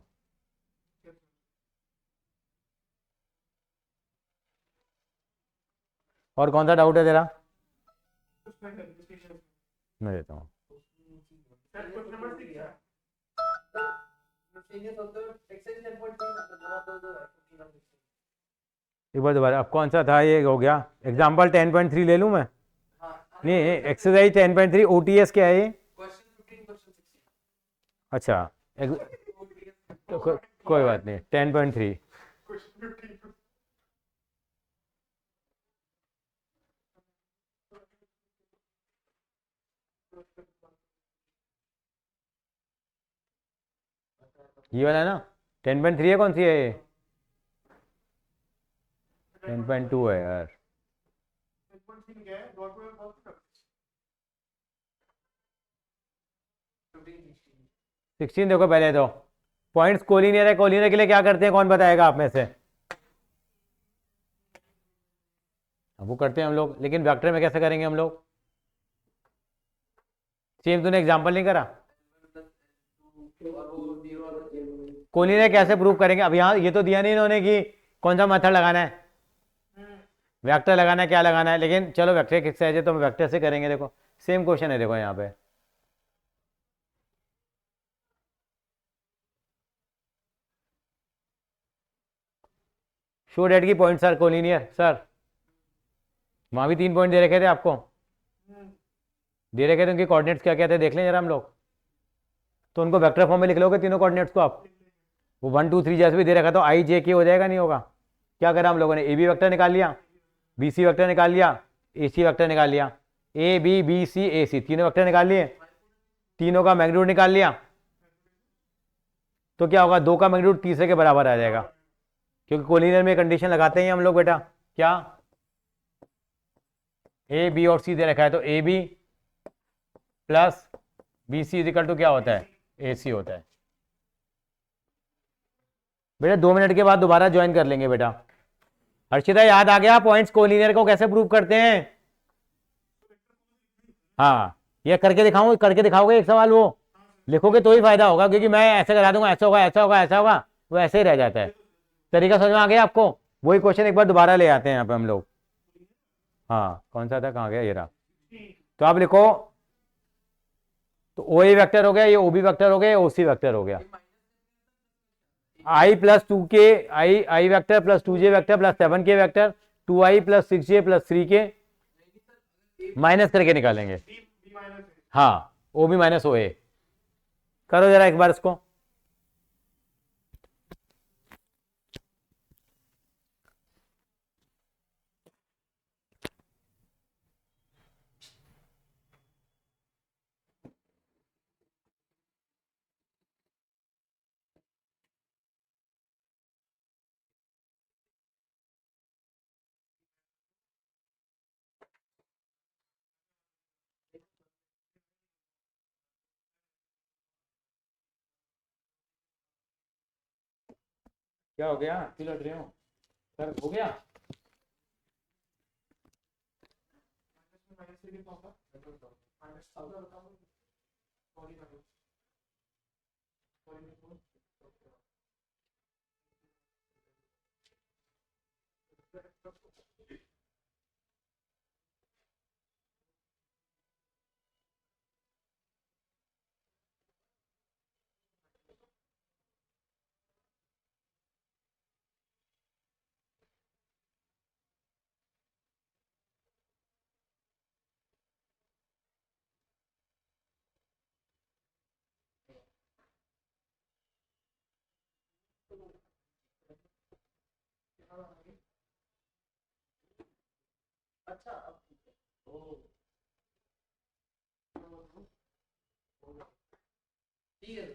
और कौन सा डाउट है तेरा, मैं देता हूँ। एक बार दोबारा, अब कौन सा था, ये हो गया एग्जाम्पल 10.3 ले लूँ मैं, नहीं एक्सरसाइज 10.3 OTS क्या है ये, अच्छा तो कोई बात नहीं, 10.3 ये वाला है ना, 10.3 है, कौन सी है ये, 10.2 है यार। 16 देखो पहले तो, पॉइंट्स कोलिनियर है, कोलिनियर के लिए क्या करते हैं, कौन बताएगा आप में से, अब वो करते हैं हम लोग, लेकिन वेक्टर में कैसे करेंगे हम लोग, सेम तूने एग्जांपल नहीं करा, कोलिनियर कैसे प्रूव करेंगे। अब यहाँ ये तो दिया नहीं इन्होंने कि कौन सा मेथड लगाना है, वेक्टर लगाना है, क्या लगाना है, लेकिन चलो वेक्टर एक्सरसाइज है तो हम वेक्टर से करेंगे। देखो सेम क्वेश्चन है, देखो यहाँ पे शो डेट की पॉइंट्स आर कोलिनियर सर, वहां भी 3 पॉइंट दे रखे थे आपको, दे रखे थे, उनके कोऑर्डिनेट्स क्या क्या थे देख लें जरा हम लोग, तो उनको वेक्टर फॉर्म में लिख लोगे तीनों कोऑर्डिनेट्स को आप, वो 1 2 3 जैसे भी दे रखा तो आई जे के हो जाएगा, नहीं होगा। क्या करा हम लोगों ने, ए बी वेक्टर निकाल लिया, बी सी वेक्टर निकाल लिया, ए सी वेक्टर निकाल लिया, ए बी बी सी ए सी तीनों वेक्टर निकाल लिए, तीनों का मैग्नीट्यूड निकाल लिया, तो क्या होगा, 2 का मैग्नीट्यूड तीसरे के बराबर आ जाएगा, क्योंकि कोलिनियर में कंडीशन लगाते हैं हम लोग बेटा, क्या ए बी और सी दे रखा है, तो a b plus b c is equal to क्या होता है, ए सी होता है। बेटा 2 मिनट के बाद दोबारा ज्वाइन कर लेंगे बेटा। हर्षिता याद आ गया पॉइंट्स कोलिनियर को कैसे प्रूव करते हैं, हाँ ये करके दिखाऊंगा, करके दिखाओगे एक सवाल, वो लिखोगे तो ही फायदा होगा, क्योंकि मैं ऐसे करा दूंगा, ऐसा होगा ऐसा होगा ऐसा होगा, वो ऐसे ही रह जाता है। तरीका समझ में आ गया आपको, वही क्वेश्चन एक बार दोबारा ले आते हैं यहाँ पे हम लोग। हाँ कौन सा था, कहाँ गया, ये रहा। तो आप लिखो, तो ओ ए वेक्टर हो गया, ये ओ बी वेक्टर हो गया, ओ सी वेक्टर हो गया, i plus 2k i vector plus 2j vector plus 7k vector 2i plus 6j plus 3k minus करके निकालेंगे। हाँ ओ बी माइनस ओ ए, करो जरा एक बार इसको। क्या हो गया, क्यों लड़ रहे हो सर? हो गया? माइनस से भी पाऊंगा माइनस अब बताओ सॉरी सॉरी अच्छा अब ओ ठीक है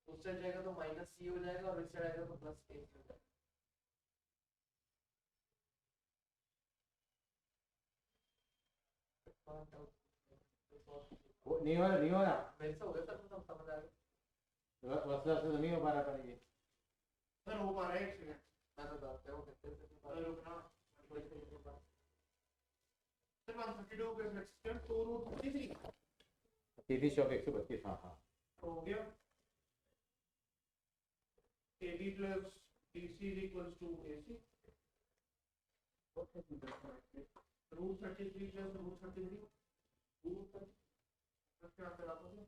उस साइड जाएगा तो माइनस सी हो जाएगा और इस साइड आएगा तो प्लस ए हो जाएगा। नहीं हो रहा, नहीं हो रहा, मेरे से हो गया सर तो समझ आ गया वसला से तो नहीं हो पा रहा था ये। सर हो पा रहा है, एक सेकंड मैं तो बताता हूँ कितने से अरे रुकना कोई से नहीं बात सर 132 के सेक्शन तो रूट 33 33 चौक 132, हाँ हाँ। हो गया AB plus BC is equals to AC root 33 plus root 33 root 33 क्या करा दोगे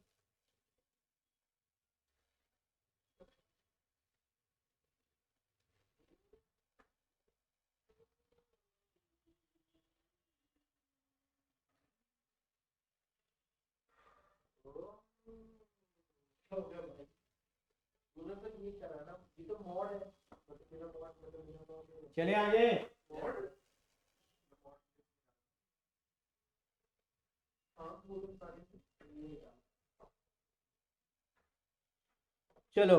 हो गया भाई पूरा तो ये कर रहा है ना ये तो मॉड है मतलब मेरा मॉड मतलब मेरा मॉड चले आगे। मॉड हाँ वो तो सारे ये चलो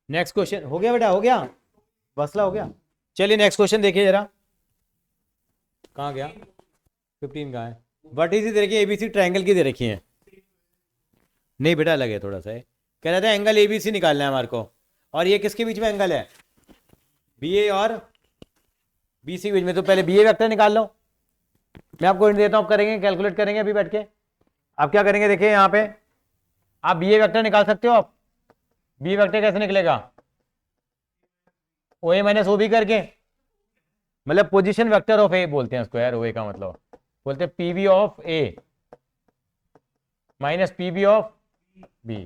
नेक्स्ट क्वेश्चन हो गया बेटा, हो गया, मसला हो गया। चलिए नेक्स्ट क्वेश्चन देखिए जरा, कहाँ गया? 15 कहाँ है? व्हाट इज दे रखी है, एबीसी ट्रायंगल की दे रखी है। नहीं बेटा अलग है थोड़ा सा, कह रहा था एंगल एबीसी निकालना है हमारे को, और ये किसके बीच में एंगल है? बीए और बीसी के बीच में। तो पहले बीए वेक्टर निकाल लो, मैं आपको हिंट देता हूँ, करेंगे कैलकुलेट करेंगे अभी बैठ के। आप क्या करेंगे देखिए यहाँ पे, आप बीए वेक्टर निकाल सकते हो। आप बी वेक्टर कैसे निकलेगा? ओ ए माइनस ओ बी करके, मतलब पोजीशन वेक्टर ऑफ ए बोलते हैं उसको यार, ओ ए का मतलब बोलते हैं PB of A minus PB of B.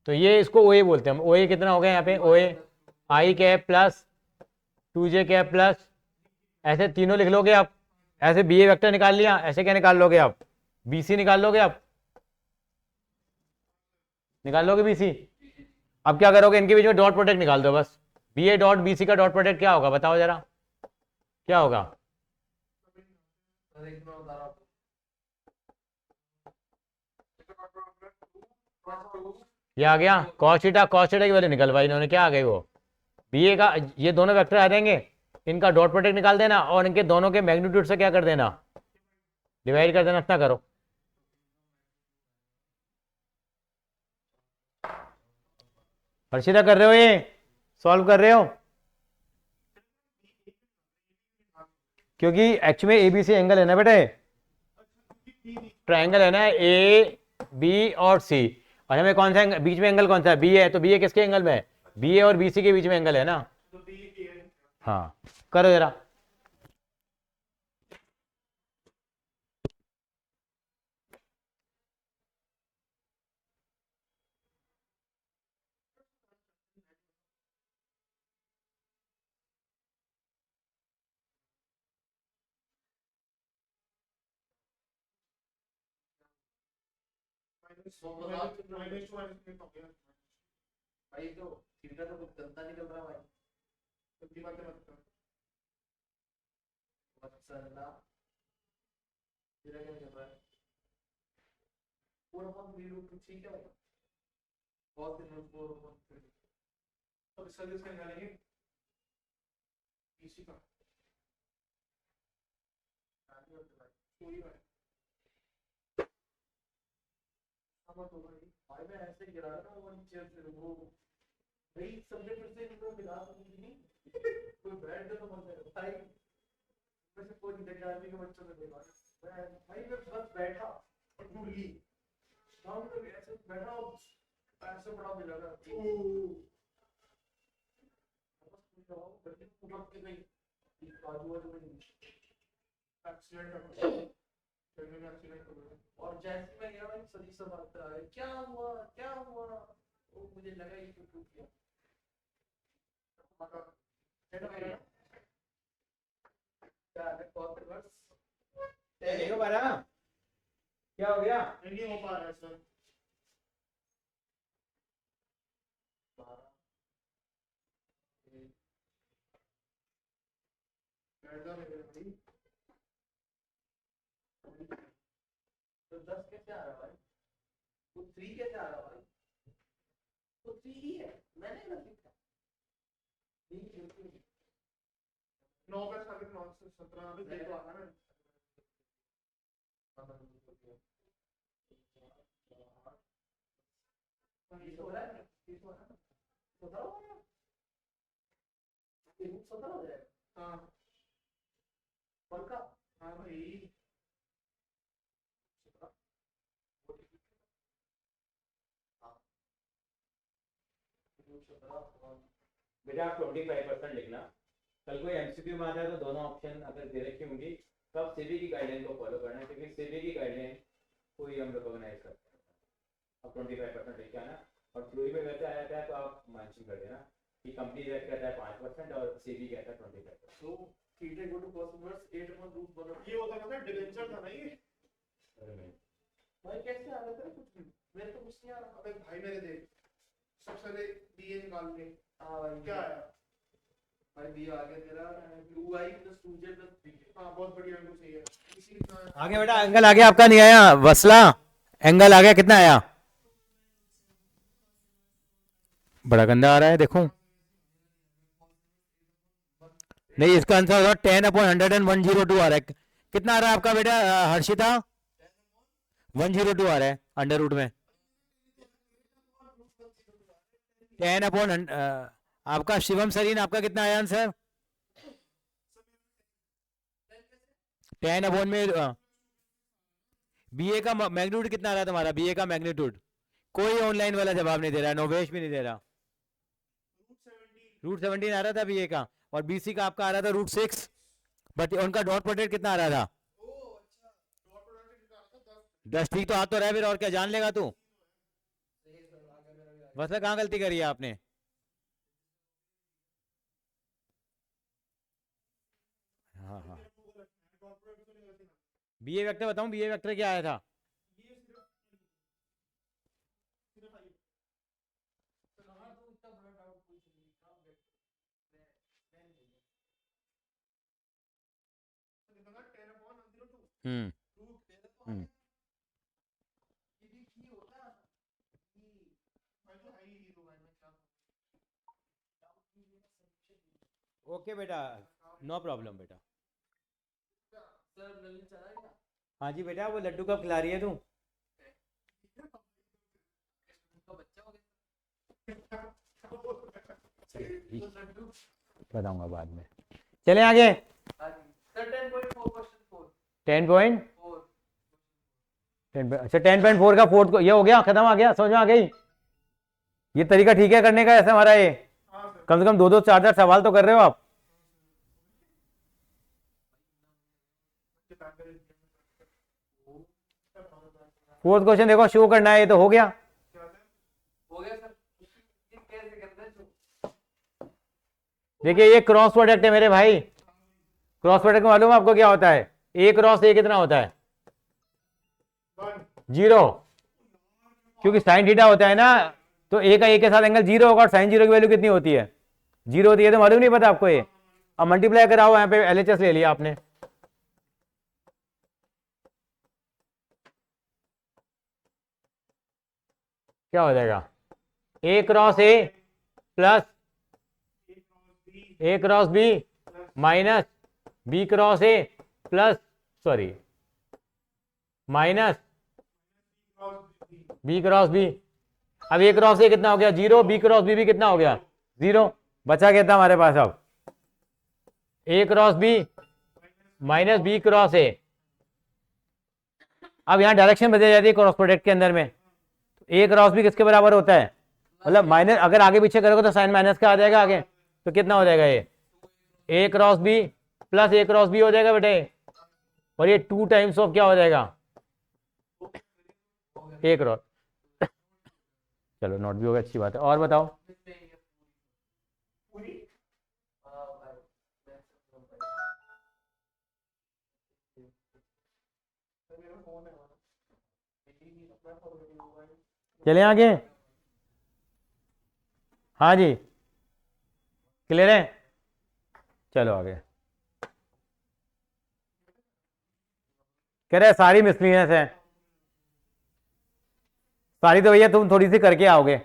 तो ये इसको ओ ए बोलते हैं हम। ओ ए कितना हो गया यहाँ पे? O A i cap plus 2j cap plus, ऐसे तीनों लिख लोगे आप। ऐसे बी ए वेक्टर निकाल लिया, ऐसे क्या निकाल लोगे आप? बीसी निकाल लोगे आप, निकाल लोगे बीसी। अब क्या करोगे, इनके बीच में डॉट प्रोडक्ट निकाल दो बस। B a dot b c का डॉट प्रोडक्ट क्या होगा बताओ जरा, क्या होगा? मैं बता रहा हूँ ये आ गया cos थीटा की वैल्यू निकल भाई इन्होंने, क्या आ गई वो? बी ए का ये दोनों वेक्टर आ जाएंगे, इनका डॉट प्रोडक्ट निकाल देना और इनके दोनों के मैग्नीट्यूड से क्या कर देना, डिवाइड कर देना। इतना करो, हर्षिता कर रहे हो, ये सॉल्व कर रहे हो? क्योंकि एक्चुअली में एबीसी एंगल है ना बेटे, ट्रायंगल है ना ए बी और सी, और हमें कौन सा बीच में एंगल कौन सा है? बी है, तो बी ए किसके एंगल में है? बी ए और बी सी के बीच में एंगल है ना। हाँ करो जरा। भाई तो थीटा तो कुछ गंदा निकल रहा भाई सच्ची बात है मसला तेरा क्या निकल रहा है पूरा बहुत वीडियो कुछ ठीक है भाई बहुत दिन में पूरा अब इसका किसका निकालेंगे इसी का पूरी बात मत हो भाई मैं ऐसे गिरा ना वो चेयर से वो भाई सबने फिर से इनको मिला तो नहीं कोई बैठ गया तो मत है भाई वैसे कोई नहीं आदमी के बच्चों ने देखा मैं भाई मैं बस बैठा और टूट गई शाम को ऐसे बैठा और ऐसे बड़ा मिला ना बस पूछा गड्डी पूरा के गई बाजू वाले में एक्सीडेंट और जैसे मैं गया भाई सभी सब आता है क्या हुआ वो मुझे लगा ये तो टूट गया क्या है कॉल रिवर्स नहीं हो पा रहा, क्या हो गया? नहीं हो पा रहा है सर। तो 10 कैसे आ रहा भाई वो 3 कैसे आ रहा भाई वो 3 ही है मैंने गलत लिखा 9 का साबित 9 से 17 अभी देखो आना ना। ये तो हो रहा है ये तो हो रहा है 17 हो गया ये 17 हो जाएगा हाँ पक्का हाँ भाई बेटा आप 25% लिखना, कल कोई एमसीक्यू में आता है तो दोनों ऑप्शन अगर दे रखी होंगी तो आप सीबी की गाइडलाइन को फॉलो करना है, क्योंकि सीबी की गाइडलाइन कोई हम रिकॉग्नाइज करते हैं। अब 25% लेके आना और थ्योरी में वैसे आया था तो आप मेंशन कर देना कि कंपनी रेट कहता है 5% और सीबी कहता है 25%। तो theta equal to cos inverse 8 upon root बना ये होता है ना डिवेंचर था ना ये। भाई कैसे आ रहा था कुछ नहीं मेरे तो कुछ नहीं आ रहा अबे भाई मेरे देख सबसे पहले बीए निकाल ले। हां भाई क्या आया भाई बी आ गया तेरा 2i + 2j + 3k हाँ बहुत बढ़िया बिल्कुल सही है। इसी कितना आगे बेटा एंगल आ गया आपका, नहीं आया वसला, एंगल आ गया, कितना आया? बड़ा गंदा आ रहा है देखो, नहीं इसका आंसर होगा 10/100 आ रहा है। कितना आ रहा है आपका बेटा हर्षिता? 102 आ रहा है अंडर रूट में 10/100। आपका शिवम सरीन आपका कितना आया आंसर? 10 में बीए का मैग्नीट्यूड कितना आ रहा है तुम्हारा? बीए का मैग्नीट्यूड कोई ऑनलाइन वाला जवाब नहीं दे रहा है, नोवेश भी नहीं दे रहा। रूट 17 आ रहा था बीए का, और बीसी का आपका आ रहा था √6, बट उनका डॉट प्रोडक्ट कितना आ रहा था? 10। ठीक तो आ तो रहा है फिर, और क्या जान लेगा तू? वैसे कहाँ गलती करी है आपने? हाँ हाँ बीए वेक्टर बताऊं, बीए वेक्टर क्या आया था? हम्म हम्म ओके बेटा, नो प्रॉब्लम बेटा। सर ललित चला गया हाँ जी बेटा, वो लड्डू कब खिला रही है तू? उसका बच्चा हो गया तो लड्डू बताऊंगा बाद में। चले आगे। हां जी सर 10.4 क्वेश्चन 10 पॉइंट 4 अच्छा 10.4 का फोर्थ को ये हो गया, खत्म, आ गया, समझ में आ गई? ये तरीका ठीक है करने का, ऐसा हमारा ये कम से कम 2-2 4-4 सवाल तो कर रहे हो आप। फोर्थ क्वेश्चन देखो, शो करना है, ये तो हो गया। हो गया सर कैसे करना है देखिए ये क्रॉस प्रोडक्ट है मेरे भाई, क्रॉस प्रोडक्ट मालूम है आपको क्या होता है? ए क्रॉस ए कितना होता है? 0, क्योंकि साइन थीटा होता है ना, तो ए का ए के साथ एंगल 0 होगा, और साइन 0 की वैल्यू कितनी होती है? 0 होती है, तो मालूम नहीं पता आपको ये? अब मल्टीप्लाई कराओ, यहाँ पे LHS ले लिया आपने, क्या हो जाएगा? A cross A plus A cross B minus B cross A plus sorry minus B cross B, अब ए क्रॉस ए कितना हो गया 0, बी क्रॉस बी भी कितना हो गया 0, बचा कितना हमारे पास अब A cross B minus B cross A. अब यहाँ डायरेक्शन बदल जाती है क्रॉस प्रोडक्ट के अंदर में, ए क्रॉस बी किसके बराबर होता है, मतलब माइनस, अगर आगे पीछे करोगे तो साइन माइनस का आ जाएगा आगे, तो कितना हो जाएगा ये ए cross B plus A cross B हो जाएगा बेटे, और ये 2 टाइम्स ऑफ क्या हो जाएगा ए क्रॉस। चलो नोट भी होगा, अच्छी बात है। और बताओ चले आगे, हाँ जी क्लियर है, चलो आगे। कह रहे सारी मिसलीनियस है, सारी तो भैया तुम थोड़ी सी करके आओगे,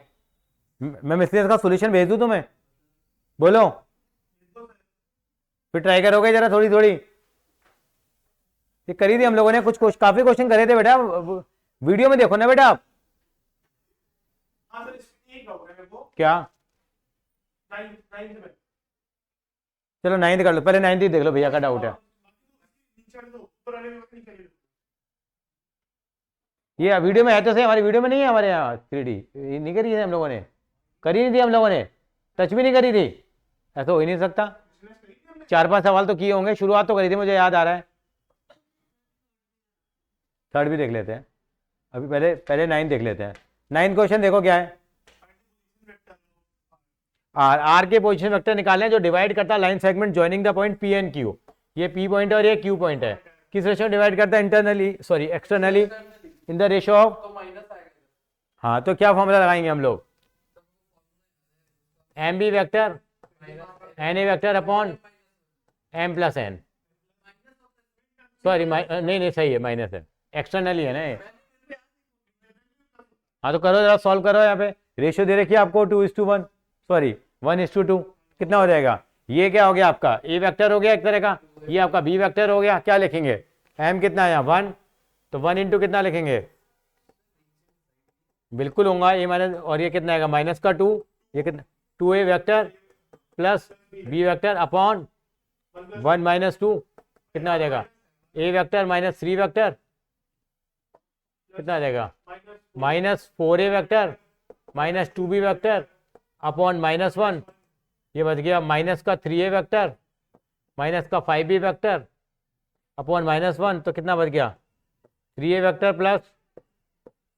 मैं मिसलीनियस का सॉल्यूशन भेज दूं तुम्हें, बोलो फिर ट्राई करोगे जरा थोड़ी थोड़ी, ये करी थी हम लोगों ने, कुछ काफी क्वेश्चन करे थे बेटा, वीडियो में देखो ना बेटा आप। क्या चलो 9th कर लो, पहले 9th ही देख लो, भैया का डाउट है। ये वीडियो में है तो सही, हमारी वीडियो में नहीं है, हमारे यहाँ 3D नहीं करी है हम लोगों ने, करी नहीं थी हम लोगों ने, टच भी नहीं करी थी, ऐसा हो ही नहीं सकता। 4-5 सवाल तो किए होंगे, शुरुआत तो करी थी, मुझे याद आ रहा है। थर्ड भी देख लेते हैं अभी, पहले 9th देख लेते हैं। 9th क्वेश्चन देखो क्या है, आर के पोजीशन वेक्टर निकालें जो डिवाइड करता है line segment joining the point P and Q, ये पी पॉइंट है और ये क्यू पॉइंट है, किस रेशियो डिवाइड करता है internally sorry externally in the ratio of, तो माइनस आएगा। हाँ तो क्या फॉर्मूला लगाएंगे हम लोग, m b vector n a vector upon m plus n, sorry नहीं सही है माइनस है, एक्सटर्नली है ना ये। हाँ तो करो जरा, सॉल्व करो, यहाँ पे रेशियो दे रखी है आपको 2:1 सॉरी 1:2, कितना हो जाएगा, ये क्या हो गया आपका ए वेक्टर हो गया एक तरह का, ये आपका बी वेक्टर हो गया, क्या लिखेंगे एम कितना है यहाँ 1, तो 1 इंटू कितना लिखेंगे, बिल्कुल होगा ए माइनस, और ये कितना आएगा माइनस का 2, ये कितना 2a vector plus b vector upon 1 - 2, कितना आ जाएगा ए वेक्टर माइनस 3 वेक्टर, कितना आ जाएगा -4a vector minus 2b vector upon -1, ये बच गया माइनस का 3a वेक्टर माइनस का 5b वेक्टर अपॉन -1, तो कितना बच गया 3a vector plus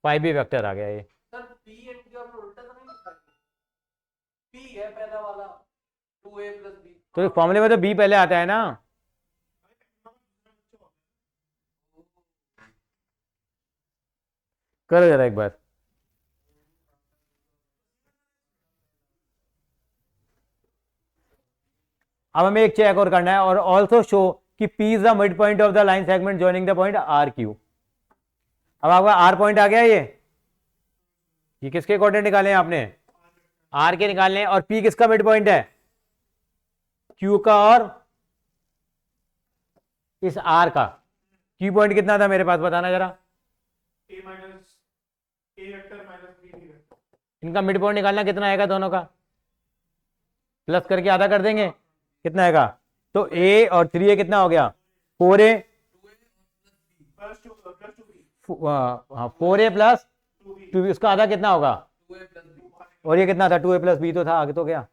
5b vector आ गया ये। सर पी एंड क्यू आपने उल्टा तो नहीं लिखा, पी है पहला वाला 2a + b, तो फॉर्मूले में तो b पहले आता है ना, करो जरा एक बार, अब हमें एक चेक और करना है, और ऑल्सो शो कि P is the mid point of the line segment joining the point R Q. अब आपका आर पॉइंट आ गया, ये किसके कोऑर्डिनेट निकाले हैं आपने, आर के निकालने हैं, और P किसका मिड पॉइंट है Q का, और इस आर का Q पॉइंट कितना था मेरे पास बताना जरा, इनका मिड पॉइंट निकालना कितना आएगा दोनों का, प्लस करके आधा कर देंगे, कितना आएगा, तो a और 3a कितना हो गया 4a, हाँ 4a प्लस 2b, उसका आधा कितना होगा, 2a + b, और ये कितना था 2a + b तो था, आगे तो क्या,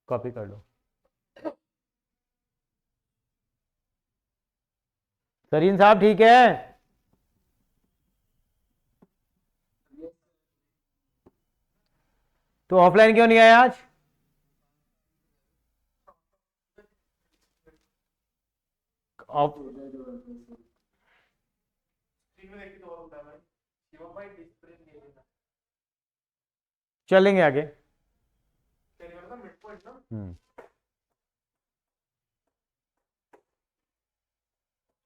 कॉपी कर लो सरीन साहब, ठीक है। तो ऑफलाइन क्यों नहीं आया आज, शिवम भाई डिस्प्ले दे देना, चलेंगे आगे। मिड पॉइंट ना,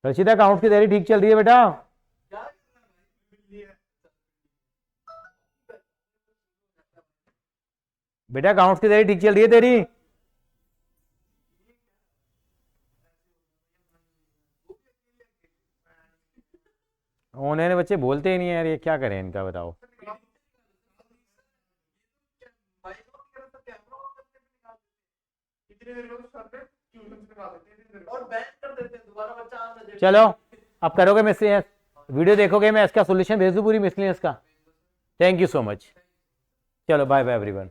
रशीदा काउंट की तैयारी ठीक चल रही है बेटा, बेटा काउंट की तैयारी ठीक चल रही है तेरी, ऑनलाइन बच्चे बोलते ही नहीं है यार, ये क्या करें इनका बताओ। इतनी देर में सर पे ट्यूशन से निकाल देते हैं, इतनी देर में। और बैन कर देते हैं, दोबारा बच्चा आ ना जाए। चलो अब करोगे मिसलिनियस, वीडियो देखोगे, मैं इसका सोल्यूशन भेज दूँ पूरी मिसलिनियस का। Thank you so much. चलो बाय बाय एवरीवन।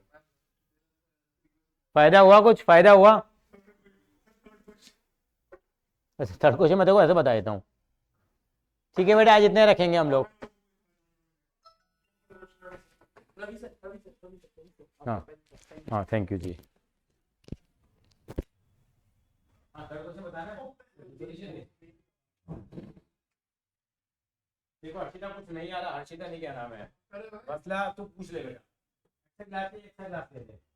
फायदा हुआ, कुछ फायदा हुआ? अच्छा थर्ड क्वेश्चन मैं देखो ऐसे बता देता हूँ। ठीक है बेटा, आज इतने रखेंगे हम लोग। हाँ हाँ थैंक यू जी। देखो हर्षिता कुछ नहीं आ रहा, हर्षिता नहीं क्या नाम है, मसला तू पूछ ले बेटा। एक ग्लास ले ले।